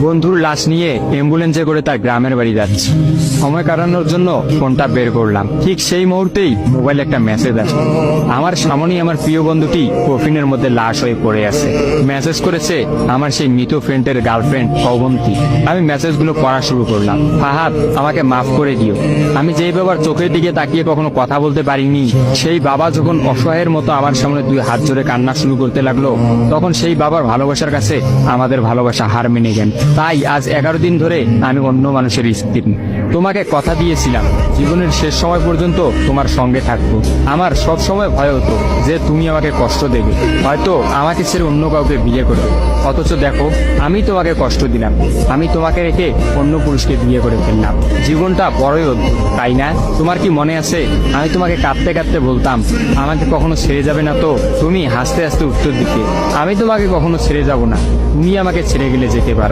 বন্ধুর লাশ নিয়ে অ্যাম্বুলেন্সে করে তার গ্রামের বাড়ি যাচ্ছি। সময় কাটানোর জন্য ফোনটা বের করলাম। ঠিক সেই মুহূর্তেই মোবাইলে একটা মেসেজ আসে। আমার সামনেই আমার প্রিয় বন্ধুটি কফিনের মধ্যে লাশ হয়ে পড়ে আছে। মেসেজ করেছে আমার সেই মৃত ফ্রেন্ডের গার্লফ্রেন্ড অবন্তী। আমি মেসেজগুলো পড়া শুরু করলাম। ফাহাদ, আমাকে মাফ করে দিও। আমি যেই বাবার চোখের দিকে তাকিয়ে কখনো কথা বলতে পারিনি, সেই বাবা যখন অসহায়ের মতো আমার সামনে দুই হাত জোড়ে কান্না শুরু করতে লাগলো, তখন সেই বাবার ভালোবাসার কাছে আমাদের ভালোবাসা হার মেনে গেল। তাই আজ 11 দিন ধরে আমি অন্য মানুষের স্ত্রী। তোমাকে কথা দিয়েছিলাম জীবনের শেষ সময় পর্যন্ত তোমার সঙ্গে থাকবো। আমার সব সময় ভয় হতো যে তুমি আমাকে কষ্ট দেবে, হয়তো আমাকে ছেড়ে অন্য কাউকে বিয়ে করবে। অথচ দেখো, আমি তোমাকে কষ্ট দিলাম, আমি তোমাকে রেখে অন্য পুরুষকে বিয়ে করে ফেললাম। জীবনটা বড়ই অদ্ভুত, তাই না? তোমার কি মনে আছে আমি তোমাকে কাঁদতে কাঁদতে বলতাম আমাকে কখনো ছেড়ে যাবে না? তো তুমি হাসতে হাসতে উত্তর দিতে, আমি তোমাকে কখনো ছেড়ে যাব না, তুমি আমাকে ছেড়ে গেলে যেতে পারো।